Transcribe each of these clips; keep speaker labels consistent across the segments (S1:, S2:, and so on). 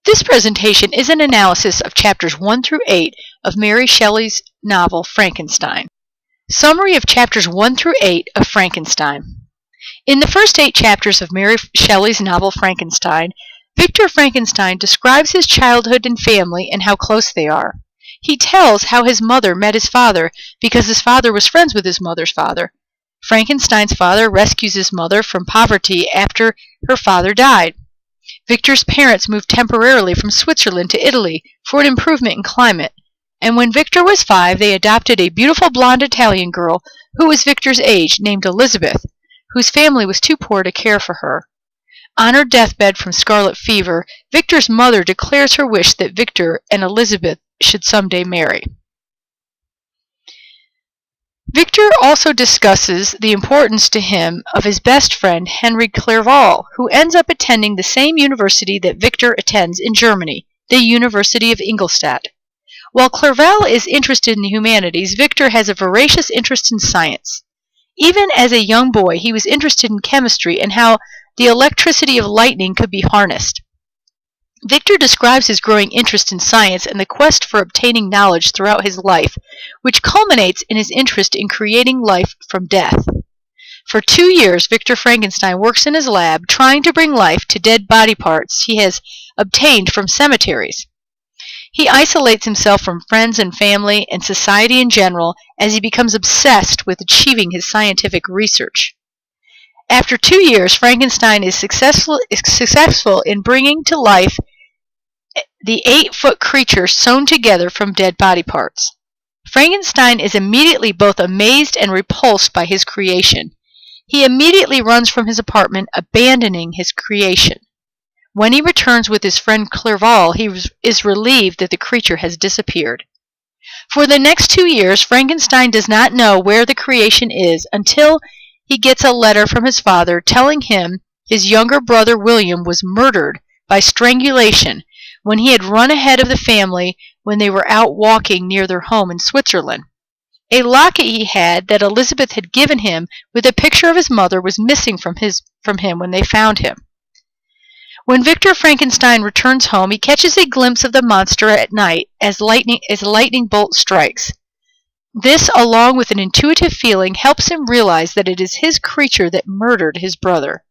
S1: This presentation is an analysis of chapters 1 through 8 of Mary Shelley's novel Frankenstein. Summary of chapters 1 through 8 of Frankenstein. In the first 8 chapters of Mary Shelley's novel Frankenstein, Victor Frankenstein describes his childhood and family and how close they are. He tells how his mother met his father because his father was friends with his mother's father. Frankenstein's father rescues his mother from poverty after her father died. Victor's parents moved temporarily from Switzerland to Italy for an improvement in climate, and when Victor was 5, they adopted a beautiful blonde Italian girl who was Victor's age, named Elizabeth, whose family was too poor to care for her. On her deathbed from scarlet fever, Victor's mother declares her wish that Victor and Elizabeth should someday marry. Victor also discusses the importance to him of his best friend Henry Clerval, who ends up attending the same university that Victor attends in Germany, the University of Ingolstadt. While Clerval is interested in the humanities, Victor has a voracious interest in science. Even as a young boy, he was interested in chemistry and how the electricity of lightning could be harnessed. Victor describes his growing interest in science and the quest for obtaining knowledge throughout his life, which culminates in his interest in creating life from death. For 2 years, Victor Frankenstein works in his lab trying to bring life to dead body parts he has obtained from cemeteries. He isolates himself from friends and family and society in general as he becomes obsessed with achieving his scientific research. After 2 years, Frankenstein is successful in bringing to life the 8-foot creature sewn together from dead body parts. Frankenstein is immediately both amazed and repulsed by his creation. He immediately runs from his apartment, abandoning his creation. When he returns with his friend Clerval, he is relieved that the creature has disappeared. For the next 2 years, Frankenstein does not know where the creation is until he gets a letter from his father telling him his younger brother William was murdered by strangulation when he had run ahead of the family when they were out walking near their home in Switzerland. A locket he had that Elizabeth had given him with a picture of his mother was missing from him when they found him. When Victor Frankenstein returns home, he catches a glimpse of the monster at night as a lightning bolt strikes. This, along with an intuitive feeling, helps him realize that it is his creature that murdered his brother.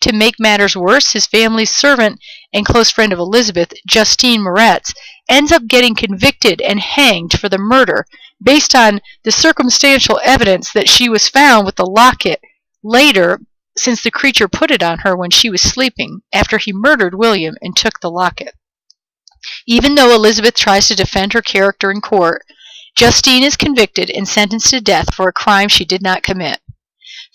S1: To make matters worse, his family's servant and close friend of Elizabeth, Justine Moretz, ends up getting convicted and hanged for the murder based on the circumstantial evidence that she was found with the locket later, since the creature put it on her when she was sleeping after he murdered William and took the locket. Even though Elizabeth tries to defend her character in court, Justine is convicted and sentenced to death for a crime she did not commit.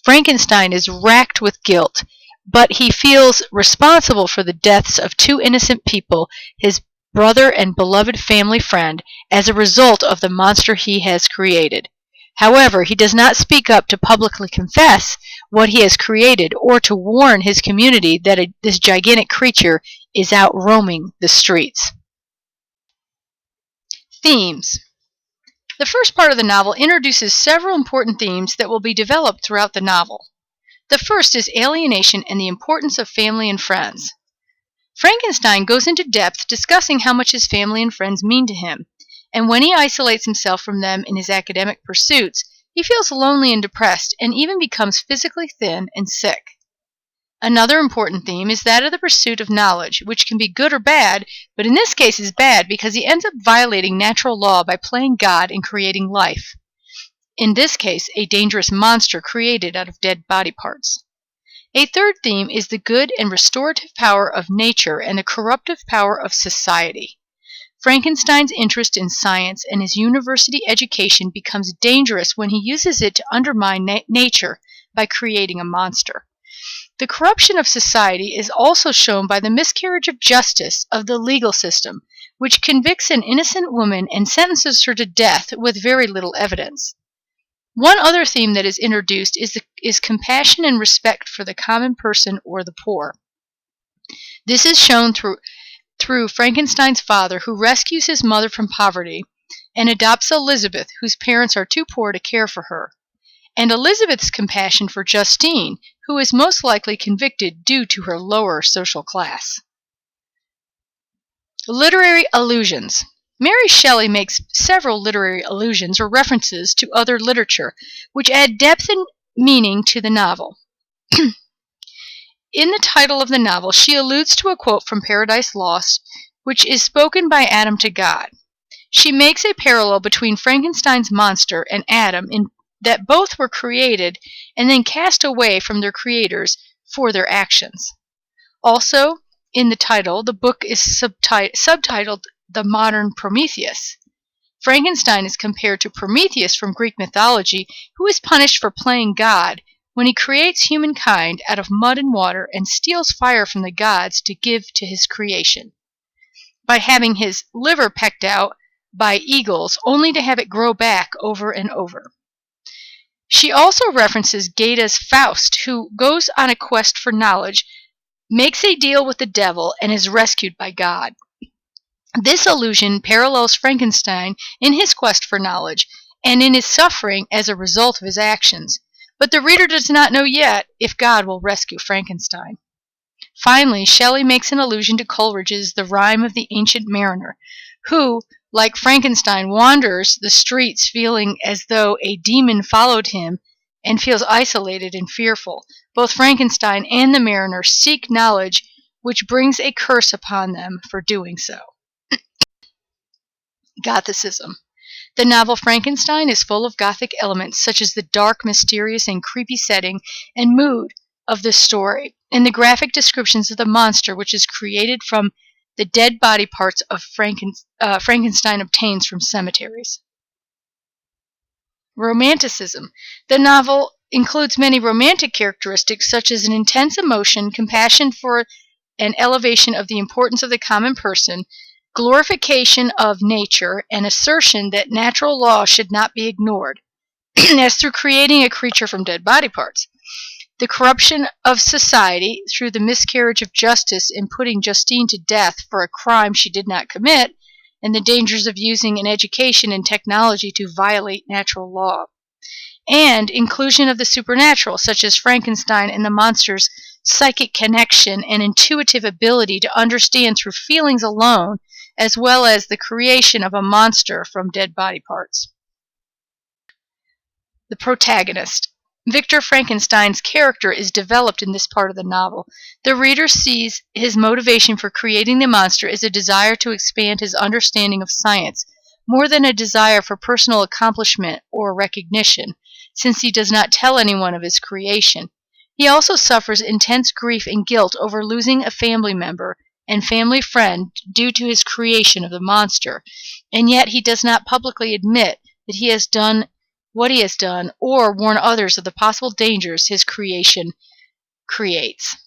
S1: Frankenstein is racked with guilt, but he feels responsible for the deaths of 2 innocent people, his brother and beloved family friend, as a result of the monster he has created. However, he does not speak up to publicly confess what he has created or to warn his community that this gigantic creature is out roaming the streets. Themes. The first part of the novel introduces several important themes that will be developed throughout the novel. The first is alienation and the importance of family and friends. Frankenstein goes into depth discussing how much his family and friends mean to him, and when he isolates himself from them in his academic pursuits, he feels lonely and depressed and even becomes physically thin and sick. Another important theme is that of the pursuit of knowledge, which can be good or bad, but in this case is bad because he ends up violating natural law by playing God and creating life. In this case, a dangerous monster created out of dead body parts. A third theme is the good and restorative power of nature and the corruptive power of society. Frankenstein's interest in science and his university education becomes dangerous when he uses it to undermine nature by creating a monster. The corruption of society is also shown by the miscarriage of justice of the legal system, which convicts an innocent woman and sentences her to death with very little evidence. One other theme that is introduced is compassion and respect for the common person or the poor. This is shown through Frankenstein's father, who rescues his mother from poverty and adopts Elizabeth, whose parents are too poor to care for her, and Elizabeth's compassion for Justine, who is most likely convicted due to her lower social class. Literary allusions. Mary Shelley makes several literary allusions or references to other literature, which add depth and meaning to the novel. In the title of the novel, she alludes to a quote from Paradise Lost, which is spoken by Adam to God. She makes a parallel between Frankenstein's monster and Adam in that both were created and then cast away from their creators for their actions. Also, in the title, the book is subtitled The Modern Prometheus. Frankenstein is compared to Prometheus from Greek mythology, who is punished for playing God when he creates humankind out of mud and water and steals fire from the gods to give to his creation, by having his liver pecked out by eagles only to have it grow back over and over. She also references Goethe's Faust, who goes on a quest for knowledge, makes a deal with the devil, and is rescued by God. This allusion parallels Frankenstein in his quest for knowledge and in his suffering as a result of his actions, but the reader does not know yet if God will rescue Frankenstein. Finally, Shelley makes an allusion to Coleridge's The Rime of the Ancient Mariner, who, like Frankenstein, wanders the streets feeling as though a demon followed him and feels isolated and fearful. Both Frankenstein and the mariner seek knowledge, which brings a curse upon them for doing so. Gothicism. The novel Frankenstein is full of Gothic elements, such as the dark, mysterious, and creepy setting and mood of the story, and the graphic descriptions of the monster, which is created from the dead body parts of Frankenstein obtains from cemeteries. Romanticism. The novel includes many romantic characteristics, such as an intense emotion, compassion for an elevation of the importance of the common person, glorification of nature, and assertion that natural law should not be ignored, as through creating a creature from dead body parts. The corruption of society through the miscarriage of justice in putting Justine to death for a crime she did not commit, and the dangers of using an education and technology to violate natural law. And inclusion of the supernatural, such as Frankenstein and the monster's psychic connection and intuitive ability to understand through feelings alone, as well as the creation of a monster from dead body parts. The protagonist. Victor Frankenstein's character is developed in this part of the novel. The reader sees his motivation for creating the monster as a desire to expand his understanding of science, more than a desire for personal accomplishment or recognition, since he does not tell anyone of his creation. He also suffers intense grief and guilt over losing a family member and family friend due to his creation of the monster, and yet he does not publicly admit that he has done what he has done or warn others of the possible dangers his creation creates.